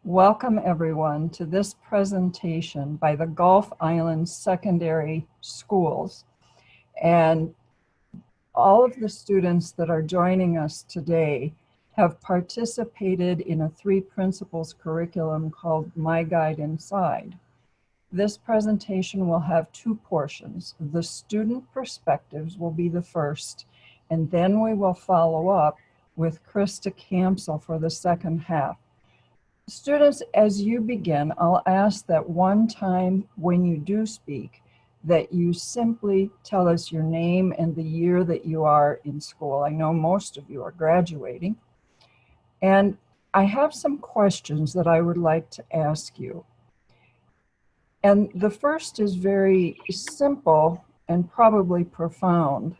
Welcome everyone to this presentation by the Gulf Islands Secondary Schools. And all of the students that are joining us today have participated in a 3 principles curriculum called My Guide Inside. This presentation will have 2 portions. The student perspectives will be the first, and then we will follow up with Krista Campsell for the second half. Students, as you begin, I'll ask that one time when you do speak, that you simply tell us your name and the year that you are in school. I know most of you are graduating. And I have some questions that I would like to ask you. And the first is very simple and probably profound.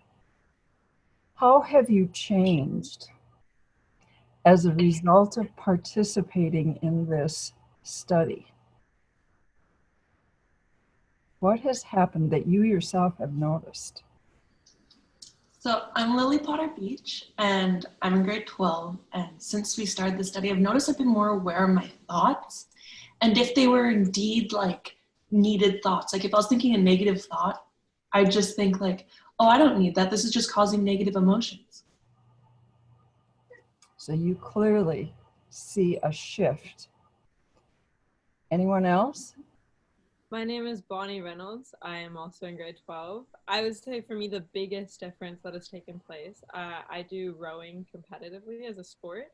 How have you changed as a result of participating in this study? What has happened that you yourself have noticed? So I'm Lily Potter Beach, and I'm in grade 12. And since we started the study, I've noticed I've been more aware of my thoughts, and if they were indeed like needed thoughts. Like if I was thinking a negative thought, I'd just think like, oh, I don't need that. This is just causing negative emotions. So you clearly see a shift. Anyone else? My name is Bonnie Reynolds. I am also in grade 12. I would say for me the biggest difference that has taken place, I do rowing competitively as a sport,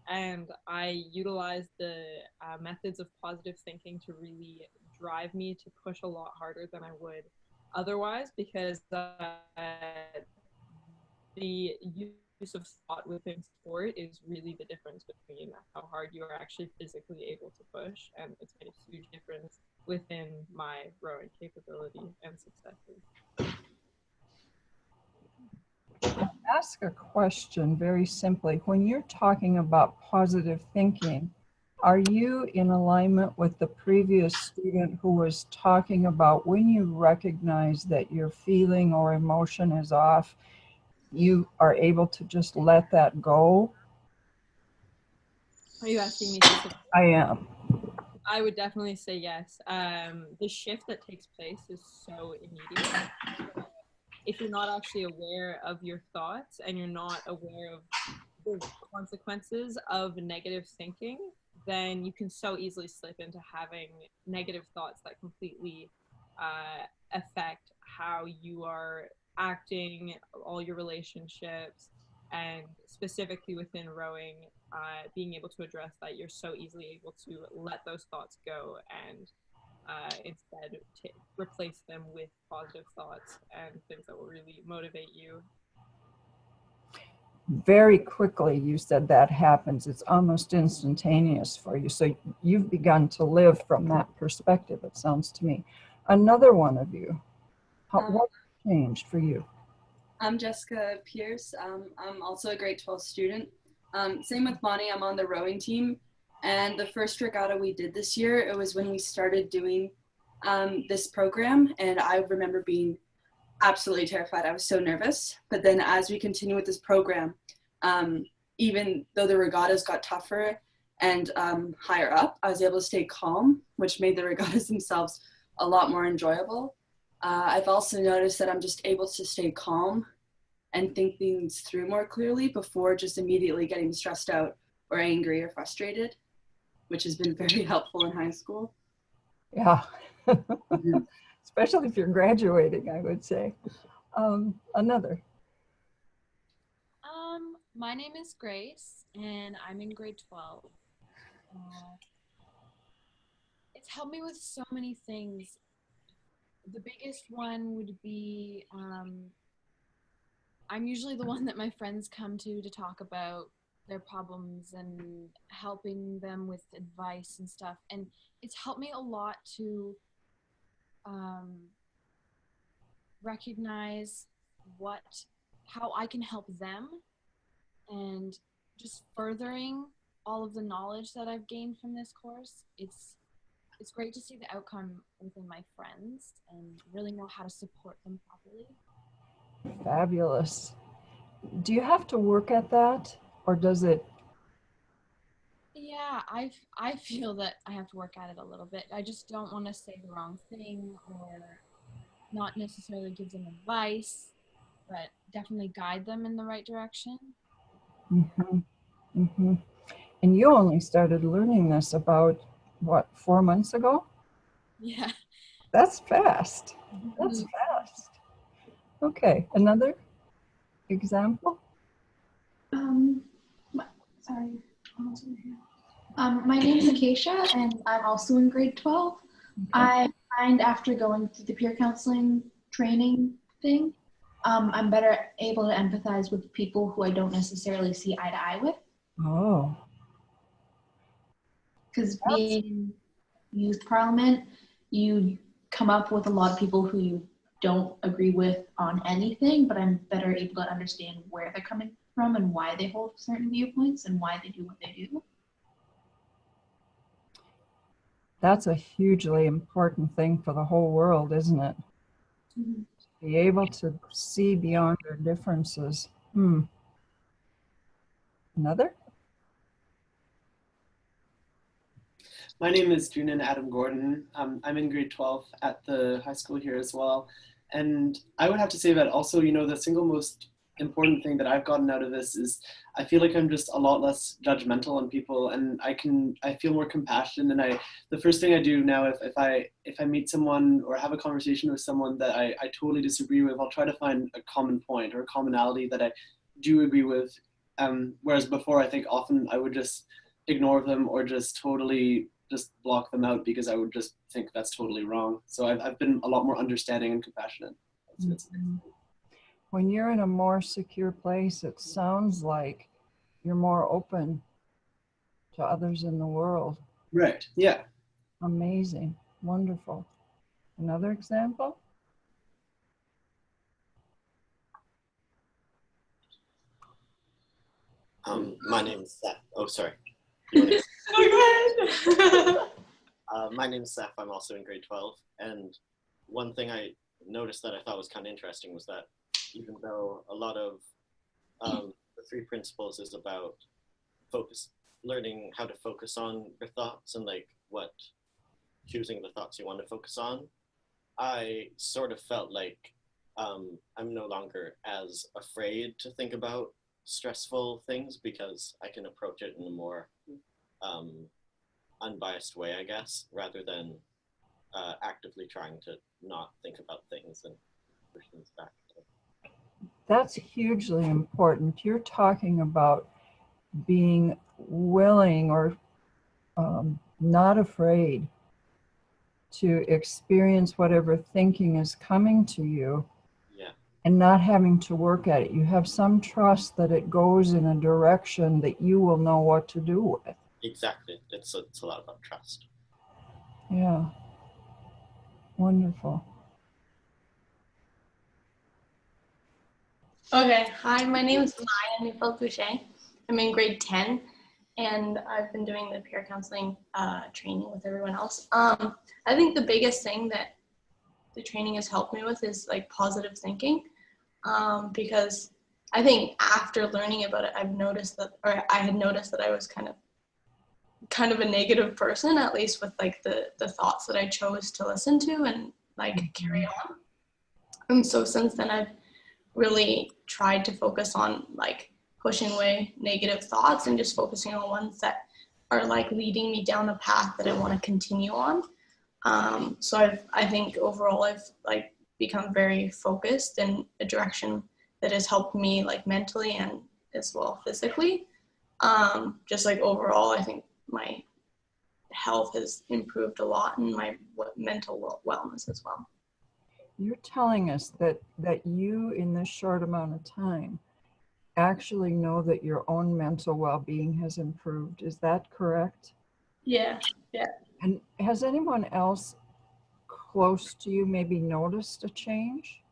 and I utilize the methods of positive thinking to really drive me to push a lot harder than I would otherwise, because the use of thought within sport is really the difference between how hard you are actually physically able to push, and it's made a huge difference within my rowing capability and successes. Ask a question very simply. When you're talking about positive thinking, are you in alignment with the previous student who was talking about when you recognize that your feeling or emotion is off, you are able to just let that go? Are you asking me? I am. I would definitely say yes. The shift that takes place is so immediate. If you're not actually aware of your thoughts and you're not aware of the consequences of negative thinking, then you can so easily slip into having negative thoughts that completely affect how you are acting, all your relationships, and specifically within rowing, being able to address that, you're so easily able to let those thoughts go and instead replace them with positive thoughts and things that will really motivate you. Very quickly, you said that happens. It's almost instantaneous for you. So you've begun to live from that perspective, it sounds to me. Another one of you, what changed for you? I'm Jessica Pierce. I'm also a grade 12 student. Same with Bonnie, I'm on the rowing team. And the first regatta we did this year, it was when we started doing this program. And I remember being absolutely terrified. I was so nervous. But then as we continue with this program, even though the regattas got tougher and higher up, I was able to stay calm, which made the regattas themselves a lot more enjoyable. I've also noticed that I'm just able to stay calm and think things through more clearly before just immediately getting stressed out or angry or frustrated, which has been very helpful in high school. Yeah, especially if you're graduating, I would say. Another. My name is Grace, and I'm in grade 12. It's helped me with so many things. The biggest one would be I'm usually the one that my friends come to talk about their problems and helping them with advice and stuff. And it's helped me a lot to recognize how I can help them, and just furthering all of the knowledge that I've gained from this course. It's great to see the outcome within my friends and really know how to support them properly. Fabulous. Do you have to work at that, or does it Yeah, I feel that I have to work at it a little bit. I just don't want to say the wrong thing or not necessarily give them advice, but definitely guide them in the right direction. Mm-hmm. Mm-hmm. And you only started learning this about, what, 4 months ago? Yeah. That's fast. That's Mhm. fast. Okay, another example? Um, sorry, almost over here. My name is Acacia, and I'm also in grade 12. Okay. I find after going through the peer counseling training thing, I'm better able to empathize with people who I don't necessarily see eye to eye with. Oh, Because being in youth parliament, you come up with a lot of people who you don't agree with on anything, but I'm better able to understand where they're coming from and why they hold certain viewpoints and why they do what they do. that's a hugely important thing for the whole world, isn't it? Mhm. Be able to see beyond our differences. Hmm. Another? My name is Junan Adam Gordon. I'm in grade 12 at the high school here as well. And I would have to say that also, the single most important thing that I've gotten out of this is I feel like I'm just a lot less judgmental on people, and I feel more compassion. And the first thing I do now, if I meet someone or have a conversation with someone that I totally disagree with, I'll try to find a common point or a commonality that I do agree with. Whereas before, I think often I would just ignore them or just totally just block them out because I would just think that's totally wrong. So I've been a lot more understanding and compassionate. Mhm. When you're in a more secure place, it sounds like you're more open to others in the world. Right. Yeah. Amazing. Wonderful. Another example? My name's Seth. Oh, sorry. You wanna- Oh, My name's Seth. I'm also in grade 12. And one thing I noticed that I thought was kind of interesting was that even though a lot of the three principles is about learning how to focus on your thoughts and like choosing the thoughts you want to focus on, I sort of felt like I'm no longer as afraid to think about stressful things because I can approach it in a more um, unbiased way, I guess, rather than actively trying to not think about things and push things back. That's hugely important. You're talking about being willing or not afraid to experience whatever thinking is coming to you. Yeah. And not having to work at it. You have some trust that it goes in a direction that you will know what to do with. Exactly. It's a lot about trust. Yeah. Wonderful. Okay, hi, my name is Maya Nifel-Boucher. I'm in grade 10, and I've been doing the peer counseling training with everyone else. I think the biggest thing that the training has helped me with is like positive thinking, because I think after learning about it, I had noticed that I was kind of a negative person, at least with like the thoughts that I chose to listen to and like carry on. And so since then, I've really tried to focus on like pushing away negative thoughts and just focusing on ones that are like leading me down a path that I want to continue on. So I think overall I've like become very focused in a direction that has helped me like mentally and as well physically. Just like overall, I think my health has improved a lot and my mental wellness as well. You're telling us that you, in this short amount of time, actually know that your own mental well-being has improved. Is that correct? Yeah. And has anyone else close to you maybe noticed a change?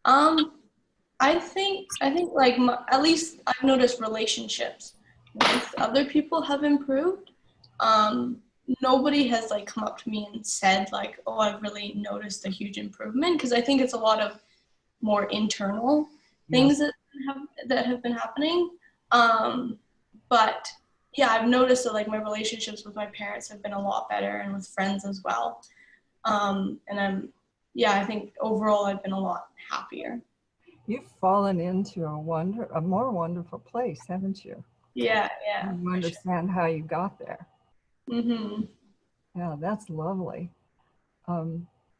I think like at least I've noticed relationships with other people have improved. Nobody has like come up to me and said like, oh, I've really noticed a huge improvement, because I think it's a lot of more internal things that have been happening. But yeah, I've noticed that like my relationships with my parents have been a lot better and with friends as well. And I think overall I've been a lot happier. You've fallen into a more wonderful place, haven't you? Yeah, You understand how you got there. Mm-hmm. Yeah, that's lovely.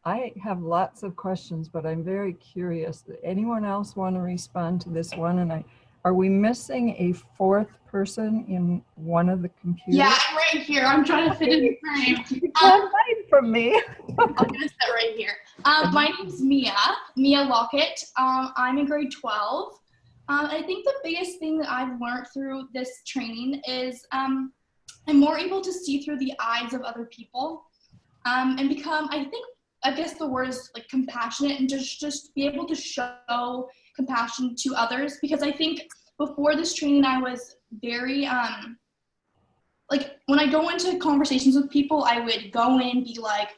I have lots of questions, but I'm very curious. Anyone else want to respond to this one? And are we missing a fourth person in one of the computers? Yeah, I'm right here. I'm trying to fit in the frame. You can't hide from me. I'm gonna sit right here. My name's Mia Lockett. I'm in grade 12. I think the biggest thing that I've learned through this training is I'm more able to see through the eyes of other people, and become, I guess the word is like compassionate, and just be able to show compassion to others. Because I think before this training, I was very like when I go into conversations with people, I would go in, be like,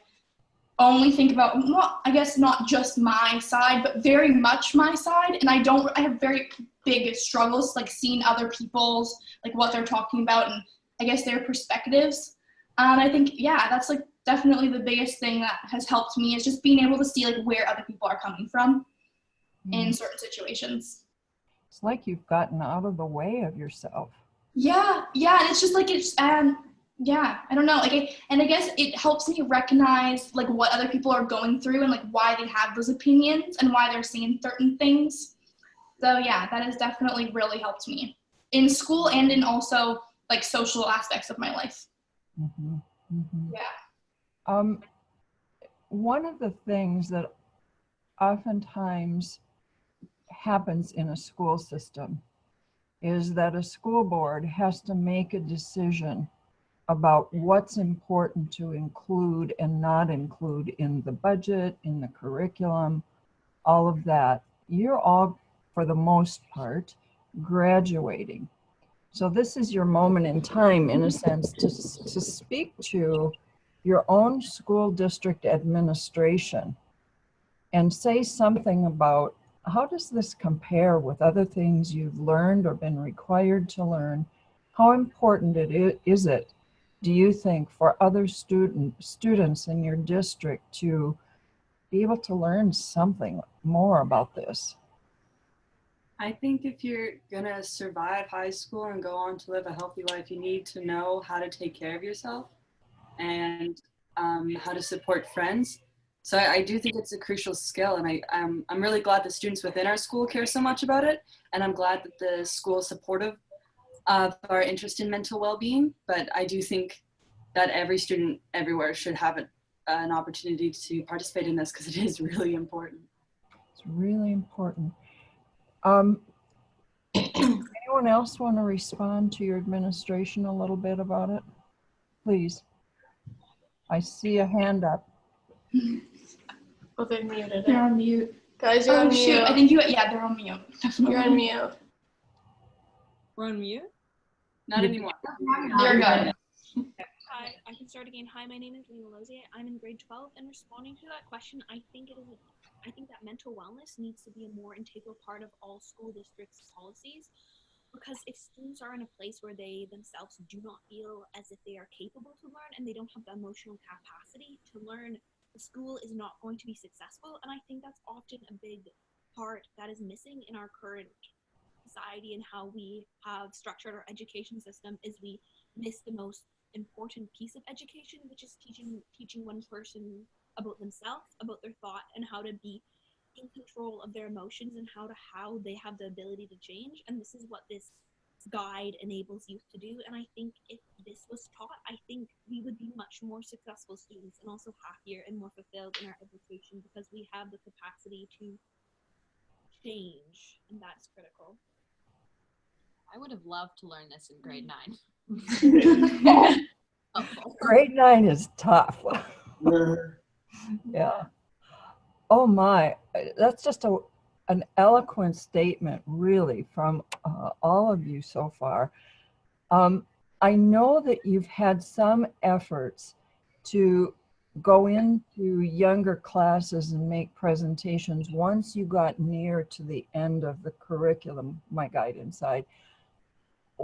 only think about, I guess not just my side, but very much my side. And I have very big struggles, like seeing other people's, like what they're talking about and I guess their perspectives. And I think, yeah, that's like definitely the biggest thing that has helped me is just being able to see like where other people are coming from in certain situations. It's like you've gotten out of the way of yourself. Yeah. And it's just like, yeah, I don't know. And I guess it helps me recognize like what other people are going through and like why they have those opinions and why they're saying certain things. So yeah, that has definitely really helped me in school and in also like social aspects of my life. Mm-hmm. Mm-hmm. Yeah. One of the things that oftentimes happens in a school system is that a school board has to make a decision about what's important to include and not include in the budget, in the curriculum, all of that. You're all, for the most part, graduating. So this is your moment in time, in a sense, to speak to your own school district administration and say something about how does this compare with other things you've learned or been required to learn? How important is it, do you think, for other students in your district to be able to learn something more about this? I think if you're gonna survive high school and go on to live a healthy life, you need to know how to take care of yourself and how to support friends. So I do think it's a crucial skill, and I'm really glad the students within our school care so much about it, and I'm glad that the school is supportive of our interest in mental well-being. But I do think that every student everywhere should have an opportunity to participate in this because it is really important. It's really important. Anyone else want to respond to your administration a little bit about it? Please. I see a hand up. Oh, they've muted They're it. on mute. Guys, you're on mute. Shoot, I think they're on mute. Definitely. You're on mute. We're on mute? Not anymore. You're good. Hi, I can start again. Hi, my name is Lena Lozier. I'm in grade 12, and responding to that question, I think that mental wellness needs to be a more integral part of all school districts' policies, because if students are in a place where they themselves do not feel as if they are capable to learn and they don't have the emotional capacity to learn, the school is not going to be successful. And I think that's often a big part that is missing in our current society and how we have structured our education system, is we miss the most important piece of education, which is teaching one person about themselves, about their thought, and how to be in control of their emotions, and how they have the ability to change. And this is what this guide enables youth to do. And I think if this was taught, I think we would be much more successful students and also happier and more fulfilled in our education, because we have the capacity to change, and that's critical. I would have loved to learn this in grade 9. Grade 9 is tough. Yeah. Oh my, that's just an eloquent statement, really, from all of you so far. I know that you've had some efforts to go into younger classes and make presentations once you got near to the end of the curriculum, my guide inside.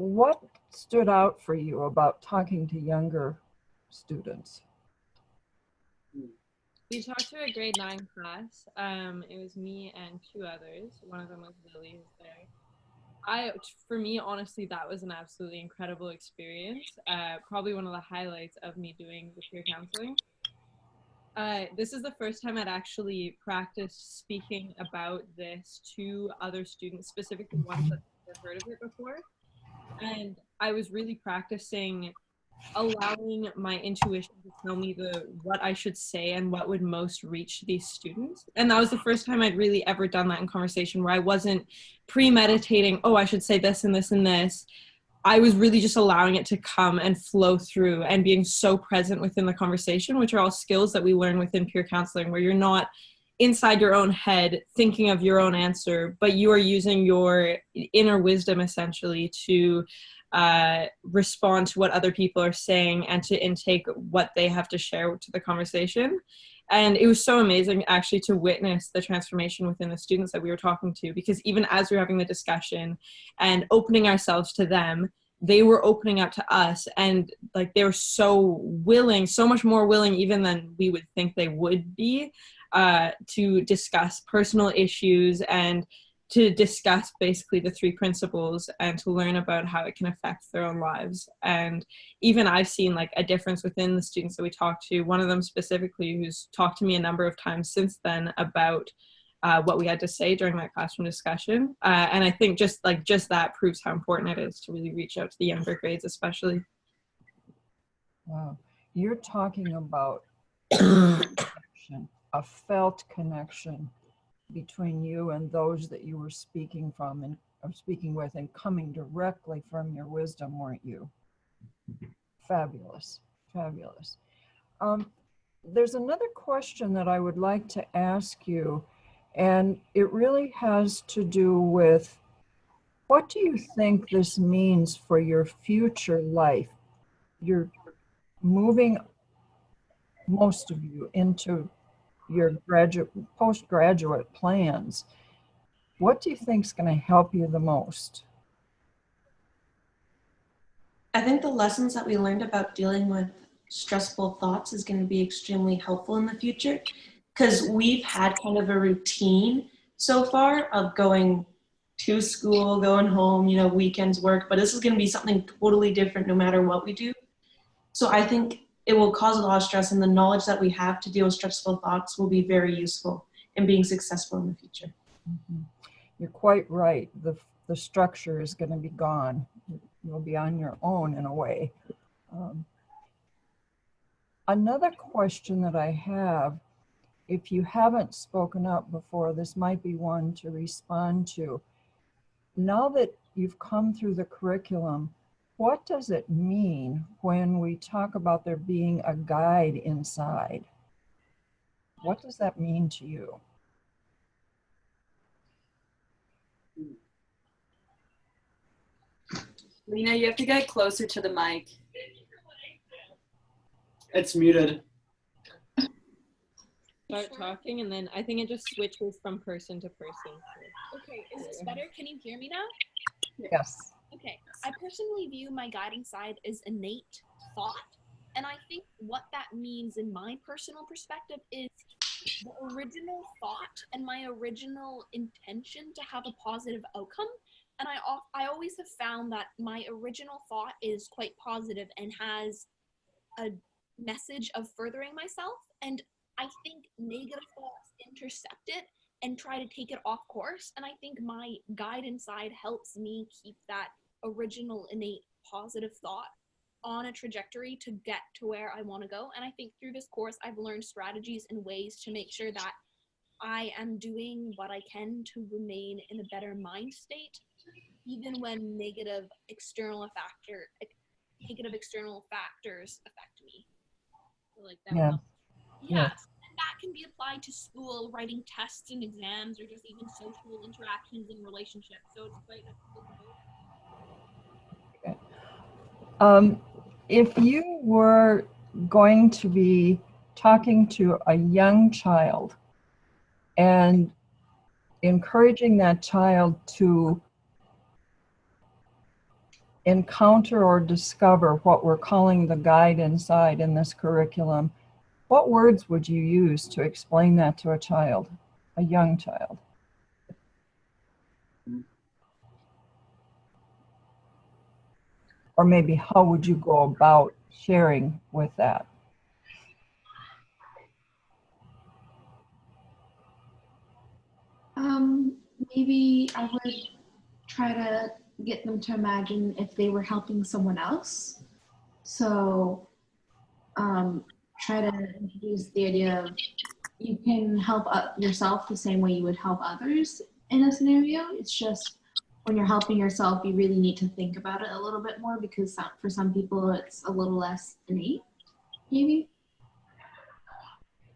what stood out for you about talking to younger students? We talked to a grade 9 class. It was me and 2 others. One of them was Lily, who's there. For me, honestly, that was an absolutely incredible experience. Probably one of the highlights of me doing the peer counseling. This is the first time I'd actually practiced speaking about this to other students, specifically ones that had never heard of it before. And I was really practicing allowing my intuition to tell me what I should say and what would most reach these students. And that was the first time I'd really ever done that in conversation, where I wasn't premeditating, oh, I should say this and this and this. I was really just allowing it to come and flow through and being so present within the conversation, which are all skills that we learn within peer counseling, where you're not inside your own head thinking of your own answer, but you are using your inner wisdom essentially to respond to what other people are saying and to intake what they have to share to the conversation. And it was so amazing actually to witness the transformation within the students that we were talking to, because even as we were having the discussion and opening ourselves to them, they were opening up to us, and like they were so willing, so much more willing even than we would think they would be, to discuss personal issues and to discuss basically the 3 principles and to learn about how it can affect their own lives. And even I've seen like a difference within the students that we talked to. One of them specifically, who's talked to me a number of times since then about what we had to say during that classroom discussion. And I think just that proves how important it is to really reach out to the younger grades, especially. Wow. You're talking about connection, a felt connection between you and those that you were speaking from and speaking with, and coming directly from your wisdom, weren't you? Fabulous, fabulous. There's another question that I would like to ask you, and it really has to do with, what do you think this means for your future life? You're moving, most of you, into your postgraduate plans. What do you think is going to help you the most? I think the lessons that we learned about dealing with stressful thoughts is going to be extremely helpful in the future, because we've had kind of a routine so far of going to school, going home, weekends work, but this is going to be something totally different no matter what we do. So I think it will cause a lot of stress, and the knowledge that we have to deal with stressful thoughts will be very useful in being successful in the future. Mm-hmm. You're quite right. The structure is going to be gone. You'll be on your own in a way. Another question that I have, if you haven't spoken up before, this might be one to respond to. Now that you've come through the curriculum, what does it mean when we talk about there being a guide inside? What does that mean to you? Lena, you have to get closer to the mic. It's muted. Start talking, and then I think it just switches from person to person. Okay, is this better? Can you hear me now? Yes. Okay, I personally view my guiding side as innate thought, and I think what that means in my personal perspective is the original thought and my original intention to have a positive outcome. And I always have found that my original thought is quite positive and has a message of furthering myself, and I think negative thoughts intercept it and try to take it off course. And I think my guide inside helps me keep that original innate positive thought on a trajectory to get to where I want to go. And I think through this course, I've learned strategies and ways to make sure that I am doing what I can to remain in a better mind state, even when negative external factors affect me. So like that. Yeah. Yeah. And that can be applied to school, writing tests and exams, or just even social interactions and relationships. So it's quite applicable. If you were going to be talking to a young child and encouraging that child to encounter or discover what we're calling the guide inside in this curriculum, what words would you use to explain that to a child, a young child? Or maybe how would you go about sharing with that? Maybe I would try to get them to imagine if they were helping someone else. So try to introduce the idea of you can help yourself the same way you would help others in a scenario. It's just when you're helping yourself, you really need to think about it a little bit more because for some people it's a little less innate, maybe.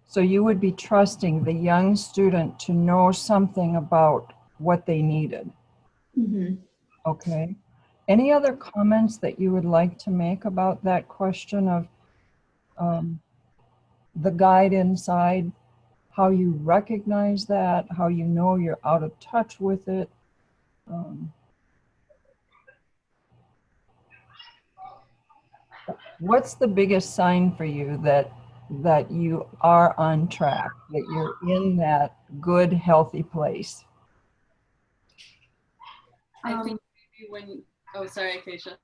So you would be trusting the young student to know something about what they needed. Mm-hmm. Okay. Any other comments that you would like to make about that question of the guide inside, how you recognize that, how you know you're out of touch with it? What's the biggest sign for you that you are on track, that you're in that good, healthy place? I think maybe when, oh, sorry, Acacia.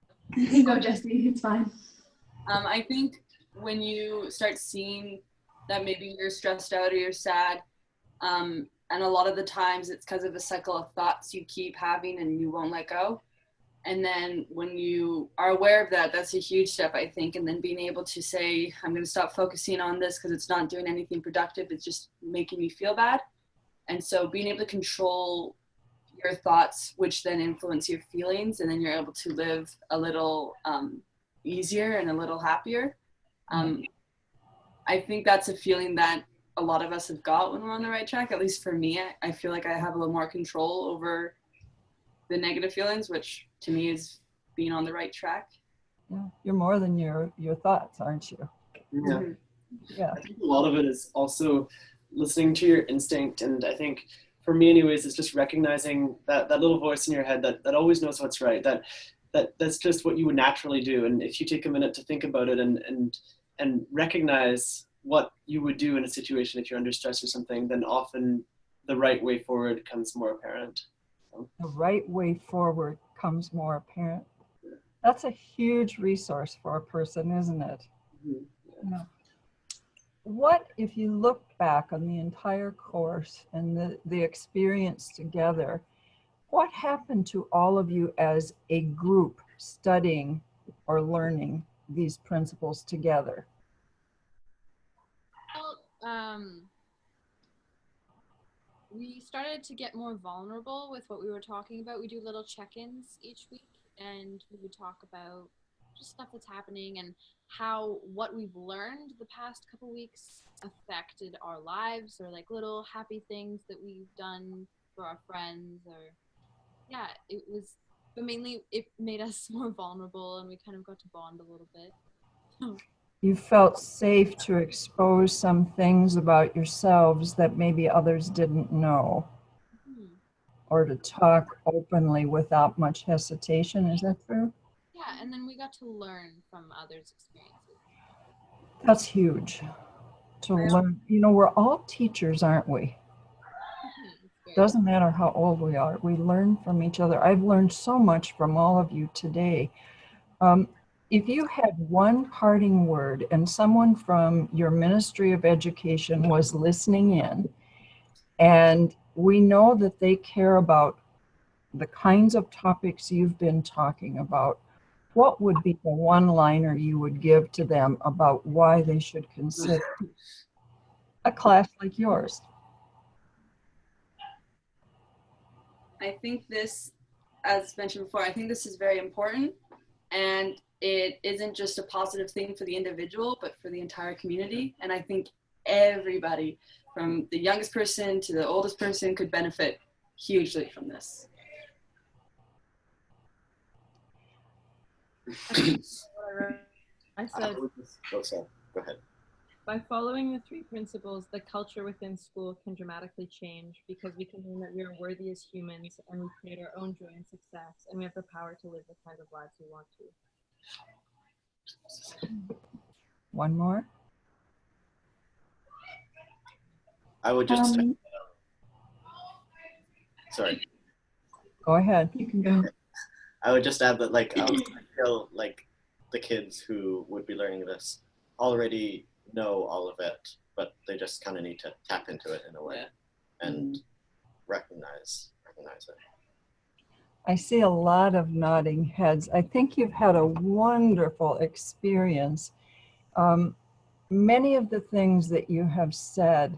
Go, Jesse, it's fine. I think when you start seeing that maybe you're stressed out or you're sad, and a lot of the times it's because of the cycle of thoughts you keep having and you won't let go. And then when you are aware of that, that's a huge step, I think. And then being able to say, I'm going to stop focusing on this because it's not doing anything productive. It's just making me feel bad. And so being able to control your thoughts, which then influence your feelings, and then you're able to live a little easier and a little happier. I think that's a feeling that a lot of us have got when we're on the right track. At least for me, I feel like I have a little more control over the negative feelings, which to me is being on the right track. Yeah, you're more than your thoughts, aren't you? Yeah. Yeah. I think a lot of it is also listening to your instinct, and I think for me anyways, it's just recognizing that little voice in your head that always knows what's right, that's just what you would naturally do. And if you take a minute to think about it and recognize what you would do in a situation if you're under stress or something, then often the right way forward becomes more apparent. The right way forward comes more apparent. That's a huge resource for a person, isn't it? Mm-hmm. Yeah. What, if you look back on the entire course and the experience together, what happened to all of you as a group studying or learning these principles together? Well, we started to get more vulnerable with what we were talking about. We do little check-ins each week, and we would talk about just stuff that's happening and how what we've learned the past couple weeks affected our lives, or like little happy things that we've done for our friends, or yeah, it was, but mainly it made us more vulnerable and we kind of got to bond a little bit. You felt safe to expose some things about yourselves that maybe others didn't know, or to talk openly without much hesitation. Is that true? Yeah, and then we got to learn from others' experiences. That's huge. To learn, you know, we're all teachers, aren't we? Doesn't matter how old we are, we learn from each other. I've learned so much from all of you today. If you had one parting word and someone from your Ministry of Education was listening in, and we know that they care about the kinds of topics you've been talking about, what would be the one-liner you would give to them about why they should consider a class like yours? I think this, as mentioned before, I think this is very important, and it isn't just a positive thing for the individual, but for the entire community. And I think everybody, from the youngest person to the oldest person, could benefit hugely from this. I said, go ahead. By following the 3 principles, the culture within school can dramatically change because we can learn that we are worthy as humans and we create our own joy and success, and we have the power to live the kind of lives we want to. One more. I would just sorry. Go ahead. You can go. I would just add that I feel like the kids who would be learning this already know all of it, but they just kind of need to tap into it in a way and recognize it. I see a lot of nodding heads. I think you've had a wonderful experience. Many of the things that you have said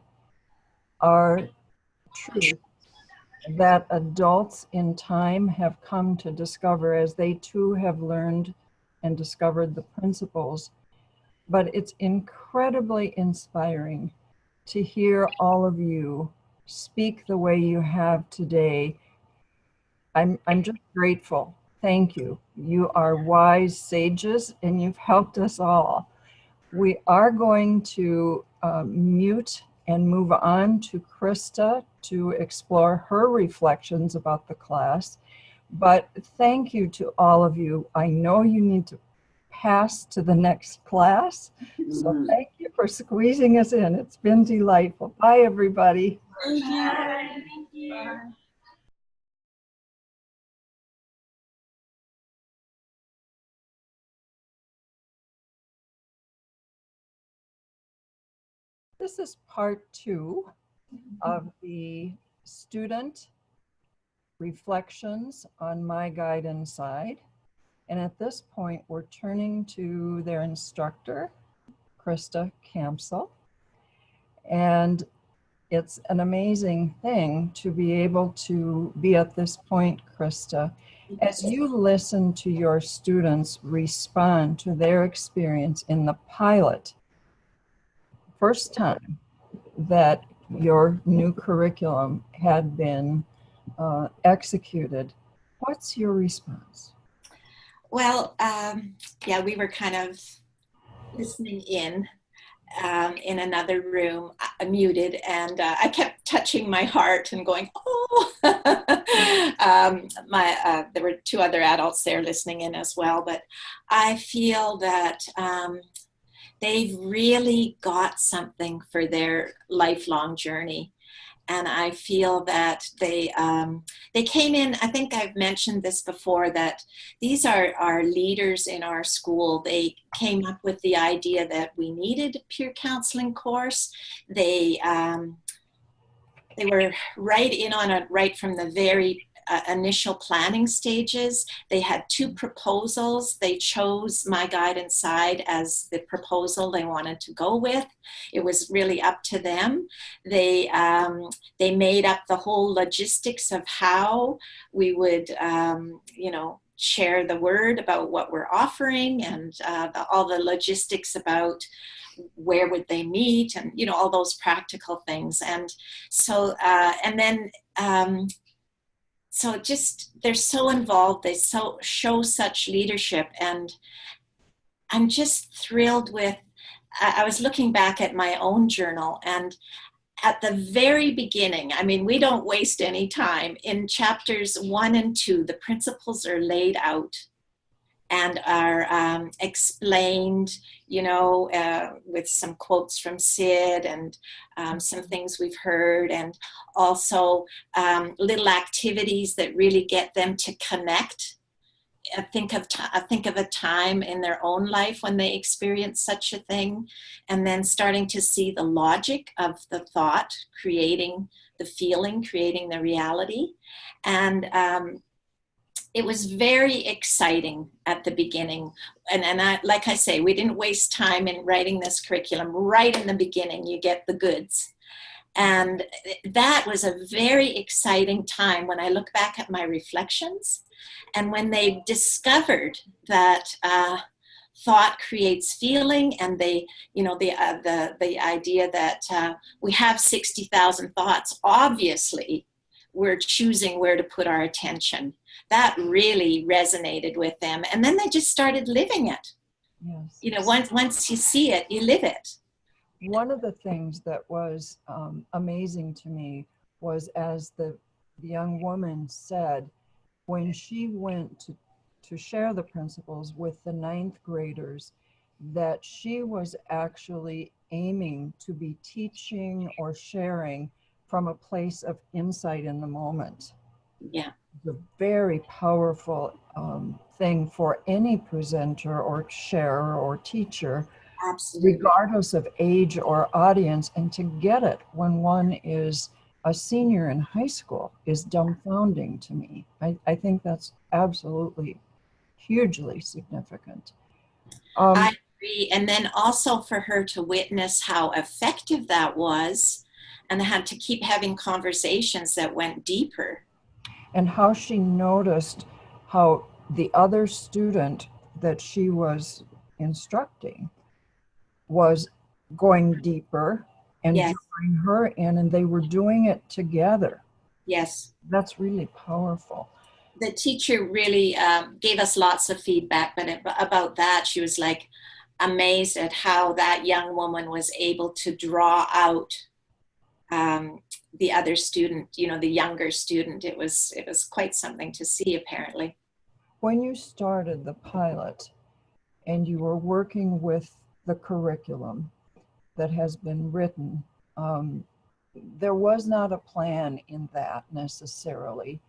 are true that adults in time have come to discover as they too have learned and discovered the principles. But it's incredibly inspiring to hear all of you speak the way you have today. I'm just grateful. Thank you. You are wise sages and you've helped us all. We are going to mute and move on to Krista to explore her reflections about the class. But thank you to all of you. I know you need to pass to the next class. So thank you for squeezing us in. It's been delightful. Bye, everybody. Thank you. Thank you. Bye. This is part 2 of the student reflections on My Guide Inside. And at this point, we're turning to their instructor, Krista Campsell. And it's an amazing thing to be able to be at this point, Krista. As you listen to your students respond to their experience in the pilot, first time that your new curriculum had been executed, what's your response? Well, yeah, we were kind of listening in another room, muted, and I kept touching my heart and going, oh. There were 2 other adults there listening in as well, but I feel that they've really got something for their lifelong journey. And I feel that they came in, I think I've mentioned this before, that these are our leaders in our school. They came up with the idea that we needed a peer counseling course. They were right in on it right from the very initial planning stages. They had 2 proposals. They chose My Guide Inside as the proposal they wanted to go with. It was really up to them. They made up the whole logistics of how we would, share the word about what we're offering, and all the logistics about where would they meet, and all those practical things. And so so just, they're so involved, they show such leadership, and I'm just thrilled with, I was looking back at my own journal, and at the very beginning, I mean, we don't waste any time. In chapters 1 and 2, the principles are laid out and are explained, with some quotes from Sid and some things we've heard, and also little activities that really get them to connect. Think of a time in their own life when they experienced such a thing, and then starting to see the logic of the thought, creating the feeling, creating the reality. And it was very exciting at the beginning. And like I say, we didn't waste time in writing this curriculum. Right in the beginning, you get the goods. And that was a very exciting time when I look back at my reflections, and when they discovered that thought creates feeling, and the idea that we have 60,000 thoughts, obviously we're choosing where to put our attention. That really resonated with them. And then they just started living it. Yes. Once you see it, you live it. one of the things that was amazing to me was, as the young woman said, when she went to share the principles with the ninth graders, that she was actually aiming to be teaching or sharing from a place of insight in the moment. Yeah. It's a very powerful thing for any presenter or sharer or teacher, Absolutely. regardless of age or audience. And to get it when one is a senior in high school is dumbfounding to me. I think that's absolutely hugely significant. I agree. And then also for her to witness how effective that was, and had to keep having conversations that went deeper. And how she noticed how the other student that she was instructing was going deeper and Yes. drawing her in, and they were doing it together. Yes. That's really powerful. The teacher really gave us lots of feedback, but about that, she was like amazed at how that young woman was able to draw out the other student, you know, the younger student. It was quite something to see, apparently. When you started the pilot and you were working with the curriculum that has been written, there was not a plan in that necessarily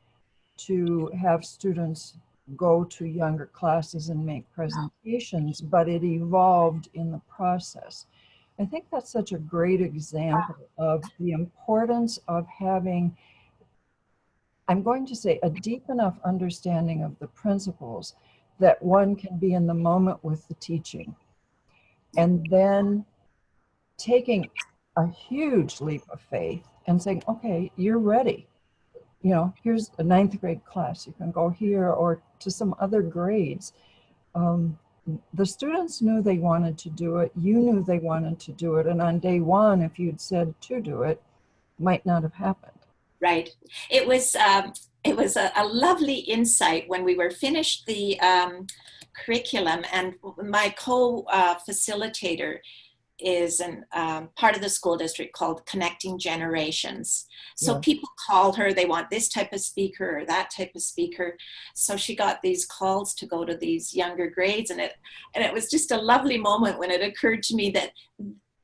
to have students go to younger classes and make presentations, but it evolved in the process. I think that's such a great example of the importance of having, I'm going to say, a deep enough understanding of the principles that one can be in the moment with the teaching, and then taking a huge leap of faith and saying, okay, you're ready. You know, here's a ninth grade class. You can go here or to some other grades. The students knew they wanted to do it. You knew they wanted to do it. And on day one, if you'd said to do it, might not have happened. Right. It was a lovely insight when we were finished the curriculum, and my co-facilitator is an part of the school district called Connecting Generations. So Yeah. people call her, they want this type of speaker or that type of speaker. So she got these calls to go to these younger grades, and it was just a lovely moment when it occurred to me that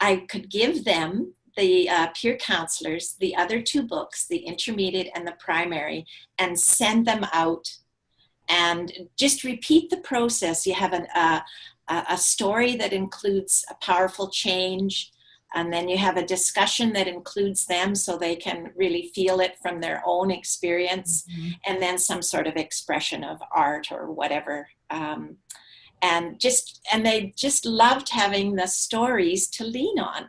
I could give them, the peer counselors, the other two books, the intermediate and the primary, and send them out and just repeat the process. You have a story that includes a powerful change, and then you have a discussion that includes them so they can really feel it from their own experience, and then some sort of expression of art or whatever. And they just loved having the stories to lean on.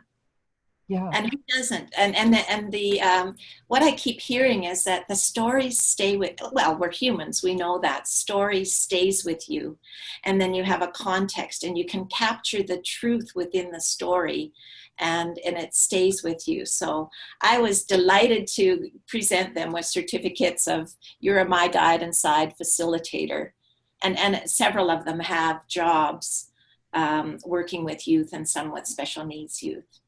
Yeah. And who doesn't? And the what I keep hearing is that the stories stay with, well, we're humans, we know that story stays with you, and then you have a context and you can capture the truth within the story, and it stays with you. So I was delighted to present them with certificates of you're a My Guide and Side facilitator, and several of them have jobs working with youth and some with special needs youth.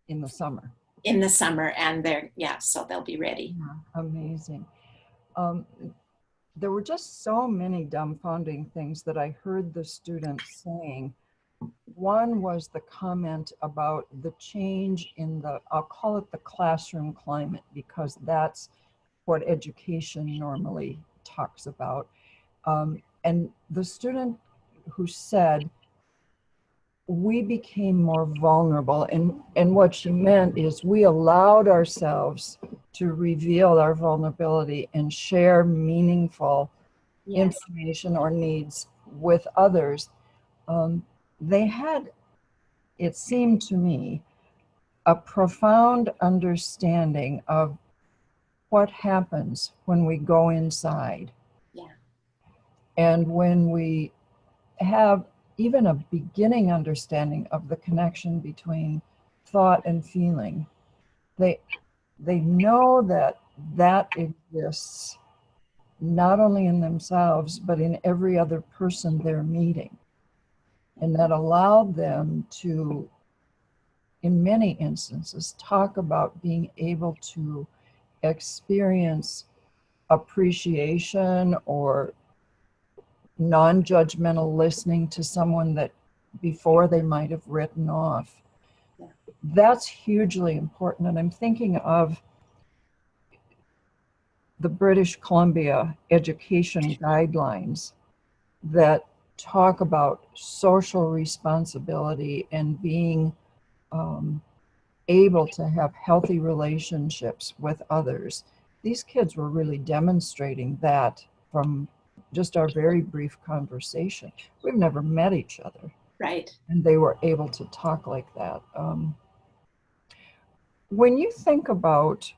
In the summer. In the summer, and so they'll be ready. Yeah, amazing. There were just so many dumbfounding things that I heard the students saying. One was the comment about the change in the, I'll call it the classroom climate, because that's what education normally talks about. And the student who said, we became more vulnerable, and what she meant is we allowed ourselves to reveal our vulnerability and share meaningful information or needs with others. They had, it seemed to me, a profound understanding of what happens when we go inside. Yeah. And when we have even a beginning understanding of the connection between thought and feeling, they know that exists not only in themselves, but in every other person they're meeting. And that allowed them to in many instances, talk about being able to experience appreciation or non-judgmental listening to someone that before they might have written off. Yeah. That's hugely important. And I'm thinking of the British Columbia education guidelines that talk about social responsibility and being able to have healthy relationships with others. These kids were really demonstrating that from just our very brief conversation. We've never met each other. Right. And they were able to talk like that. When you think about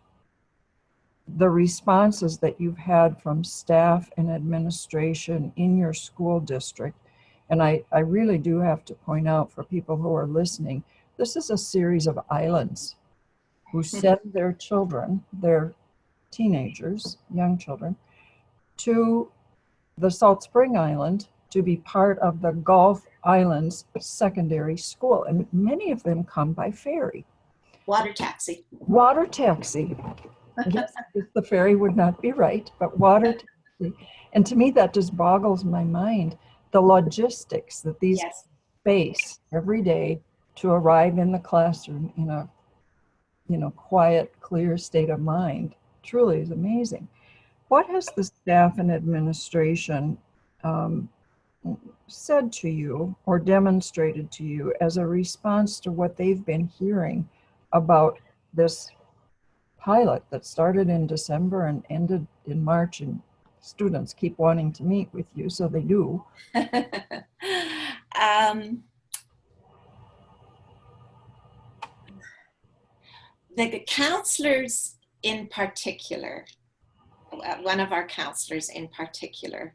the responses that you've had from staff and administration in your school district, and I really do have to point out for people who are listening, this is a series of islands who send their children, their teenagers, young children, to the Salt Spring Island to be part of the Gulf Islands Secondary School. And many of them come by ferry. Water taxi. Water taxi. Yes, the ferry would not be right, but water taxi. And to me, that just boggles my mind, the logistics that these Yes. face every day to arrive in the classroom in a quiet, clear state of mind. Truly is amazing. What has the staff and administration said to you or demonstrated to you as a response to what they've been hearing about this pilot that started in December and ended in March, and students keep wanting to meet with you, so they do? The counselors in particular, one of our counselors in particular,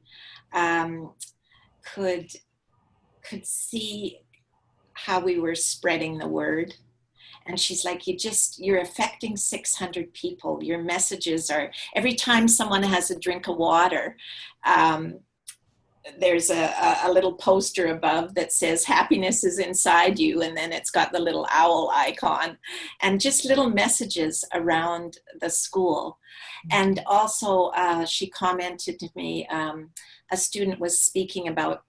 could see how we were spreading the word. And she's like, you're affecting 600 people. Your messages are, every time someone has a drink of water, there's a little poster above that says happiness is inside you, and then it's got the little owl icon, and just little messages around the school. And also she commented to me, a student was speaking about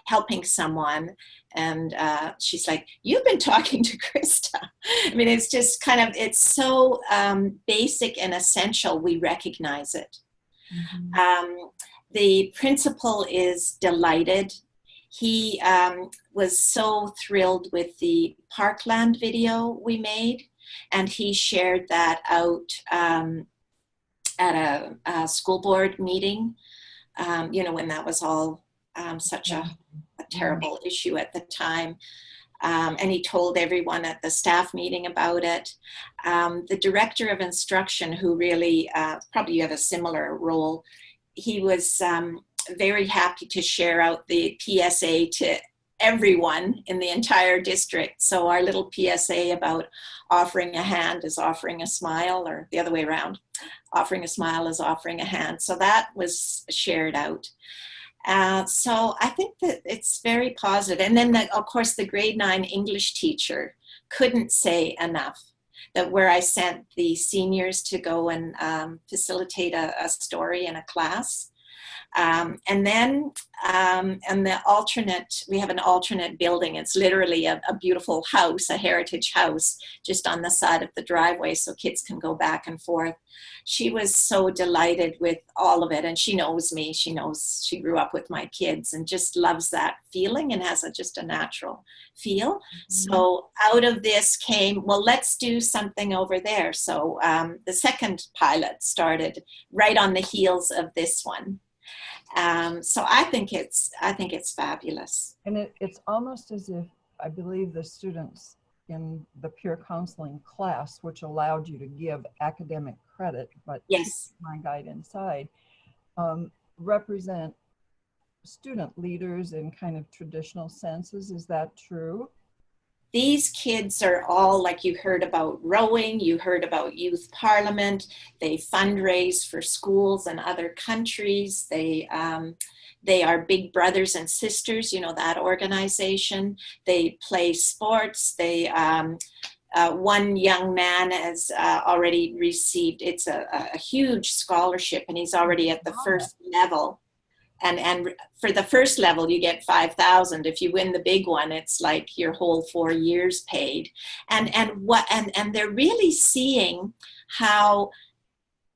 helping someone, and she's like, you've been talking to Krista. I mean, it's just kind of, it's so basic and essential, we recognize it. Mm-hmm. The principal is delighted. He was so thrilled with the Parkland video we made, and he shared that out at a school board meeting, when that was all such a terrible issue at the time. And he told everyone at the staff meeting about it. The director of instruction, who really, probably you have a similar role, he was very happy to share out the PSA to everyone in the entire district. So our little PSA about offering a hand is offering a smile, or the other way around, offering a smile is offering a hand. So that was shared out. So I think that it's very positive. And then, of course, the grade 9 English teacher couldn't say enough, that where I sent the seniors to go and facilitate a story in a class. And then, and the alternate, we have an alternate building. It's literally a beautiful house, a heritage house, just on the side of the driveway so kids can go back and forth. She was so delighted with all of it. And she knows me. She knows she grew up with my kids and just loves that feeling and has just a natural feel. Mm-hmm. So out of this came, well, let's do something over there. So the second pilot started right on the heels of this one. So I think it's fabulous. And it's almost as if, I believe the students in the peer counseling class, which allowed you to give academic credit, but yes, my guide inside, represent student leaders in kind of traditional senses. Is that true? These kids are all, like you heard about rowing, you heard about youth parliament, they fundraise for schools in other countries, they are big brothers and sisters, that organization. They play sports, they one young man has already received, it's a huge scholarship, and he's already at the first level. And for the first level, you get 5,000. If you win the big one, it's like your whole 4 years paid. And they're really seeing how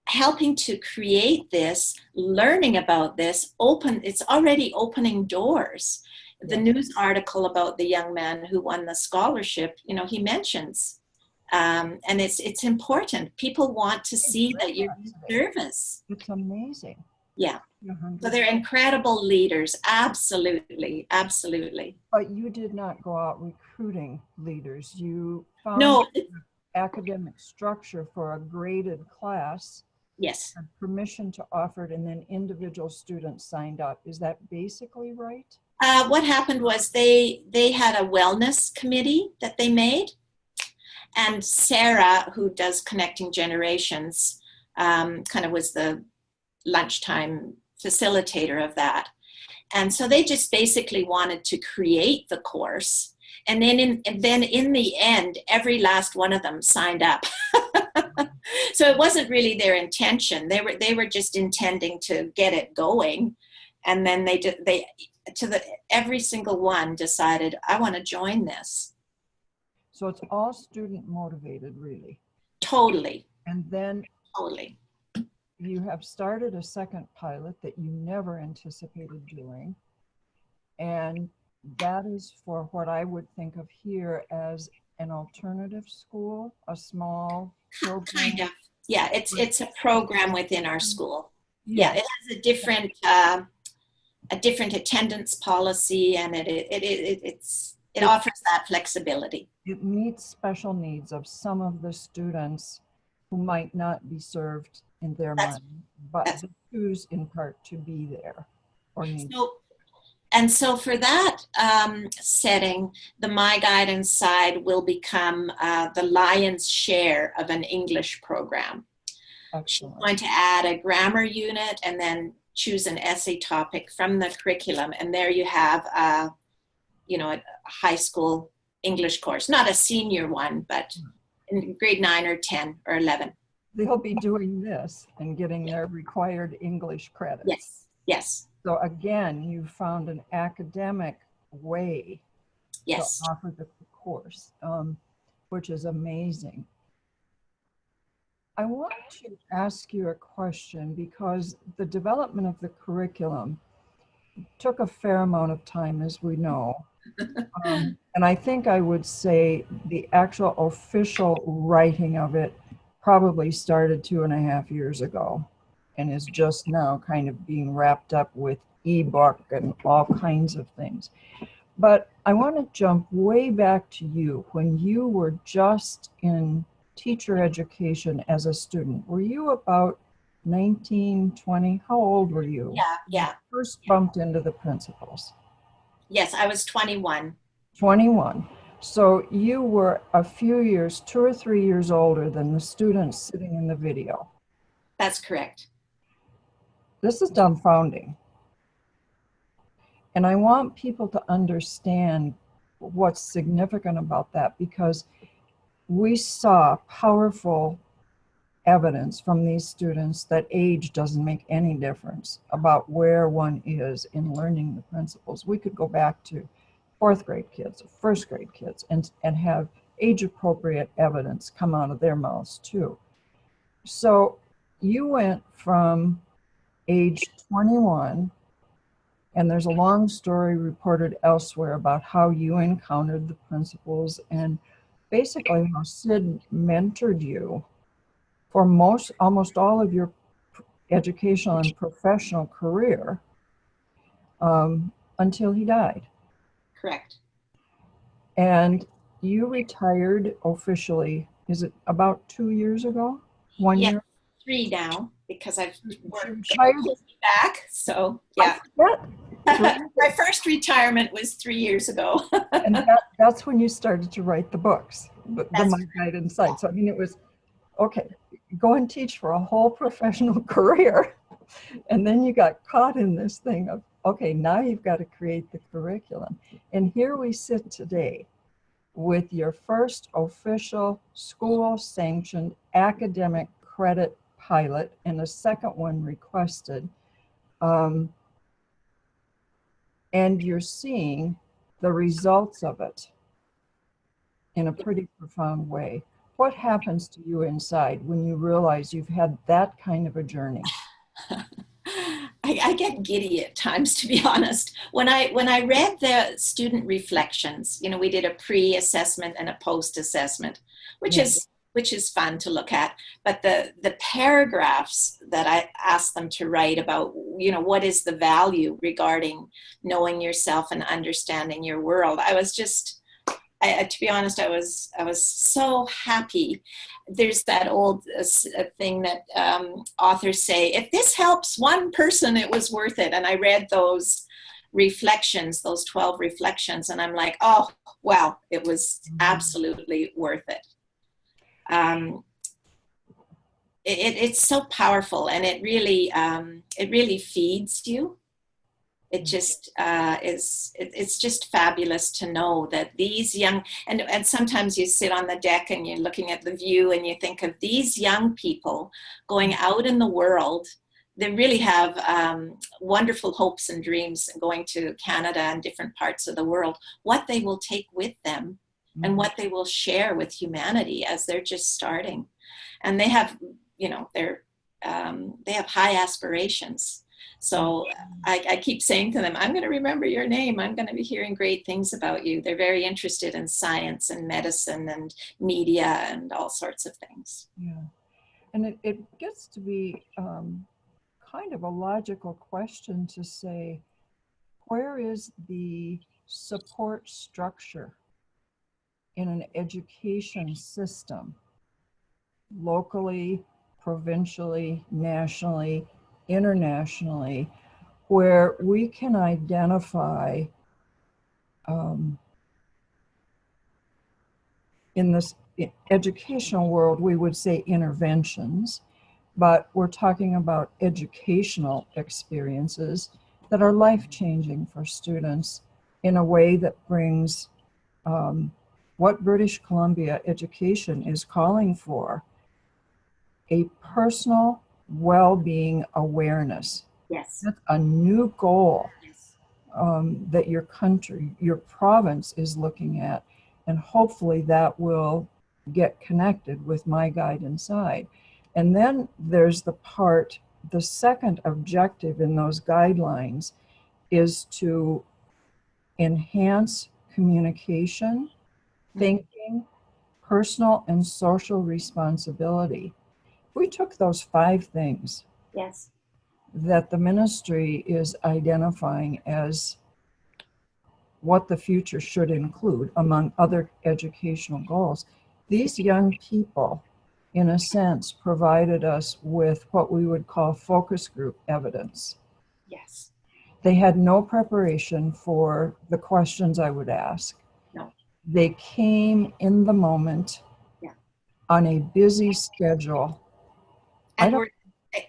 helping to create this, learning about this, it's already opening doors. The news article about the young man who won the scholarship, you know, he mentions, and it's important. People want to see that you're in service. It's amazing. Yeah. So they're incredible leaders. Absolutely. Absolutely. But you did not go out recruiting leaders. You found No. academic structure for a graded class. Yes. Had permission to offer it, and then individual students signed up. Is that basically right? What happened was they had a wellness committee that they made. And Sarah, who does Connecting Generations, kind of was the lunchtime facilitator of that. And so they just basically wanted to create the course. And then in the end, every last one of them signed up. So it wasn't really their intention. They were just intending to get it going. And then every single one decided, I want to join this. So it's all student motivated, really. Totally. And then totally. You have started a second pilot that you never anticipated doing. And that is for what I would think of here as an alternative school, a small program. Kind of. Yeah, it's a program within our school. Yeah, it has a different attendance policy, and it offers that flexibility. It meets special needs of some of the students who might not be served in their mind, but they choose in part to be there or need. So for that setting, the My Guidance side will become the lion's share of an English program. Excellent. She's going to add a grammar unit and then choose an essay topic from the curriculum. And there you have, a high school English course, not a senior one, but in grade 9 or 10 or 11. They'll be doing this and getting their required English credits. Yes, yes. So again, you found an academic way to offer the course, which is amazing. I want to ask you a question because the development of the curriculum took a fair amount of time, as we know. And I think I would say the actual official writing of it probably started 2.5 years ago and is just now kind of being wrapped up with ebook and all kinds of things. But I want to jump way back to you when you were just in teacher education as a student. Were you about 19, 20? How old were you? Yeah. First bumped into the principals. Yes, I was 21. 21. So you were a few years, 2 or 3 years older than the students sitting in the video. That's correct. This is dumbfounding. And I want people to understand what's significant about that, because we saw powerful evidence from these students that age doesn't make any difference about where one is in learning the principles. We could go back to 4th grade kids, 1st grade kids, and have age-appropriate evidence come out of their mouths too. So you went from age 21, and there's a long story reported elsewhere about how you encountered the principals and basically how Sid mentored you for almost all of your educational and professional career until he died. Correct. And you retired officially, is it about 2 years ago? 1 year? 3 now, because I've worked back. So yeah. My first retirement was 3 years ago. And that's when you started to write the books, the My Guidance site. So I mean, it was, okay, go and teach for a whole professional career. And then you got caught in this thing of, okay, now you've got to create the curriculum. And here we sit today with your first official school-sanctioned academic credit pilot and a second one requested. And you're seeing the results of it in a pretty profound way. What happens to you inside when you realize you've had that kind of a journey? I get giddy at times, to be honest. When I read the student reflections, you know, we did a pre-assessment and a post-assessment, which is fun to look at. But the paragraphs that I asked them to write about, you know, what is the value regarding knowing yourself and understanding your world, I was just, to be honest, I was so happy. There's that old thing that authors say, if this helps one person, it was worth it. And I read those reflections, those 12 reflections, and I'm like, oh, wow, it was absolutely worth it. It's so powerful, and it really feeds you. It just it's just fabulous to know that these young, and sometimes you sit on the deck and you're looking at the view and you think of these young people going out in the world. They really have wonderful hopes and dreams going to Canada and different parts of the world, what they will take with them and what they will share with humanity as they're just starting. And they have, you know, they have high aspirations. So I keep saying to them, I'm going to remember your name. I'm going to be hearing great things about you. They're very interested in science and medicine and media and all sorts of things. Yeah. And it gets to be kind of a logical question to say, where is the support structure in an education system, locally, provincially, nationally, internationally, where we can identify in this educational world, we would say interventions, but we're talking about educational experiences that are life-changing for students in a way that brings what British Columbia education is calling for, a personal well-being awareness. Yes. That's a new goal that your country, your province is looking at. And hopefully that will get connected with My Guide Inside. And then there's the part, the second objective in those guidelines is to enhance communication, thinking, personal and social responsibility. We took those 5 things Yes. that the ministry is identifying as what the future should include among other educational goals. These young people, in a sense, provided us with what we would call focus group evidence. Yes. They had no preparation for the questions I would ask. No. They came in the moment on a busy schedule. And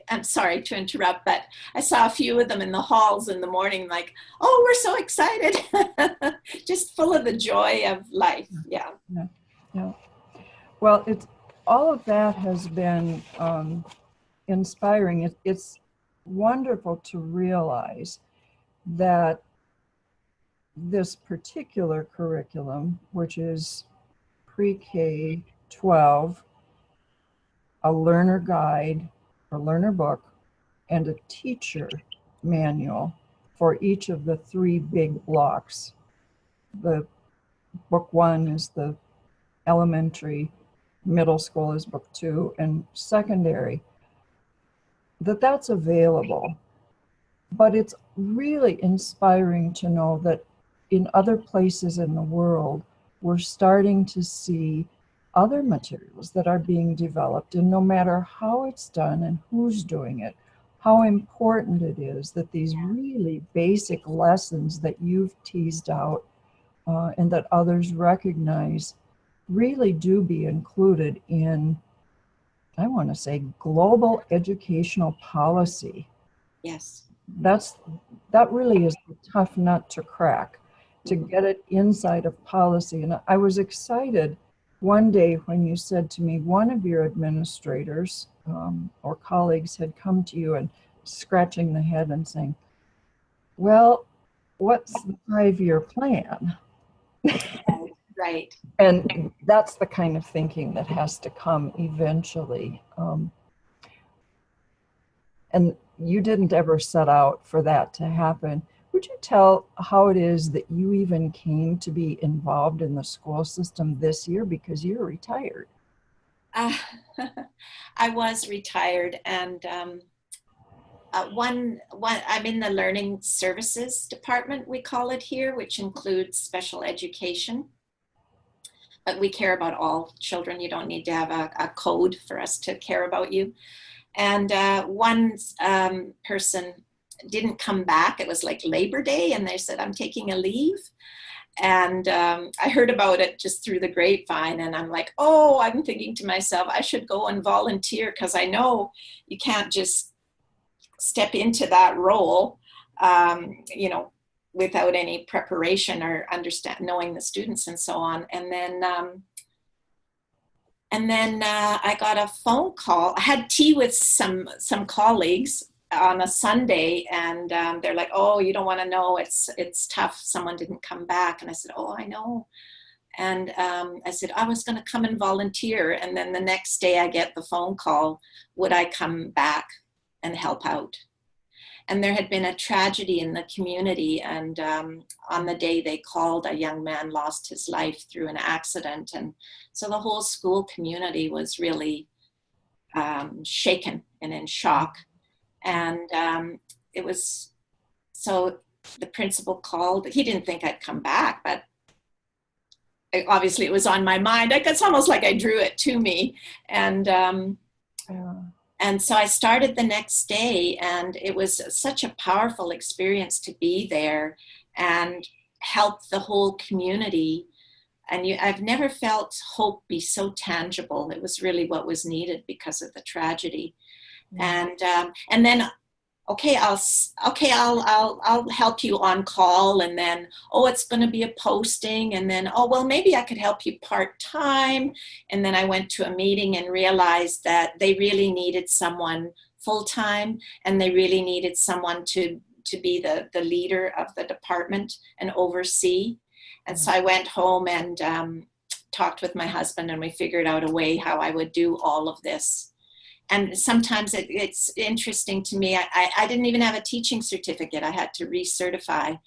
I'm sorry to interrupt, but I saw a few of them in the halls in the morning, like, oh, we're so excited. Just full of the joy of life. Yeah. Well, all of that has been inspiring. It's wonderful to realize that this particular curriculum, which is pre-K 12, a learner guide, a learner book, and a teacher manual for each of the 3 big blocks. The book 1 is the elementary, middle school is book 2, and secondary, that's available. But it's really inspiring to know that in other places in the world, we're starting to see other materials that are being developed, and no matter how it's done and who's doing it, how important it is that these really basic lessons that you've teased out and that others recognize really do be included in, I want to say, global educational policy. Yes. That really is a tough nut to crack, to get it inside of policy. And I was excited one day when you said to me, one of your administrators or colleagues had come to you and scratching the head and saying, well, what's the 5-year plan? Right. And that's the kind of thinking that has to come eventually. And you didn't ever set out for that to happen. Would you tell how it is that you even came to be involved in the school system this year, because you're retired? I was retired, and I'm in the learning services department, we call it here, which includes special education. But we care about all children. You don't need to have a code for us to care about you. And one person didn't come back. It was like Labor Day, and they said, I'm taking a leave. And I heard about it just through the grapevine, and I'm like, oh, I'm thinking to myself, I should go and volunteer, because I know you can't just step into that role, without any preparation or knowing the students and so on. And then I got a phone call. I had tea with some colleagues on a Sunday, and they're like, oh, you don't want to know, it's tough, someone didn't come back. And I said, oh, I know. And I said, I was going to come and volunteer. And then the next day I get the phone call, would I come back and help out? And there had been a tragedy in the community, and on the day they called, a young man lost his life through an accident. And so the whole school community was really shaken and in shock. And it was, so the principal called. He didn't think I'd come back, but obviously it was on my mind. It's almost like I drew it to me. And so I started the next day, and it was such a powerful experience to be there and help the whole community. And I've never felt hope be so tangible. It was really what was needed because of the tragedy. Mm-hmm. And then, I'll help you on call. And then, it's going to be a posting. And then, maybe I could help you part-time. And then I went to a meeting and realized that they really needed someone full-time, and they really needed someone to be the leader of the department and oversee. And so I went home and talked with my husband, and we figured out a way how I would do all of this. And sometimes it's interesting to me. I didn't even have a teaching certificate. I had to recertify.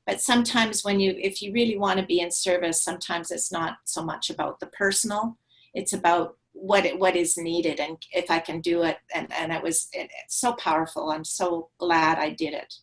But sometimes if you really want to be in service, sometimes it's not so much about the personal. It's about what is needed, and if I can do it. And it's so powerful. I'm so glad I did it.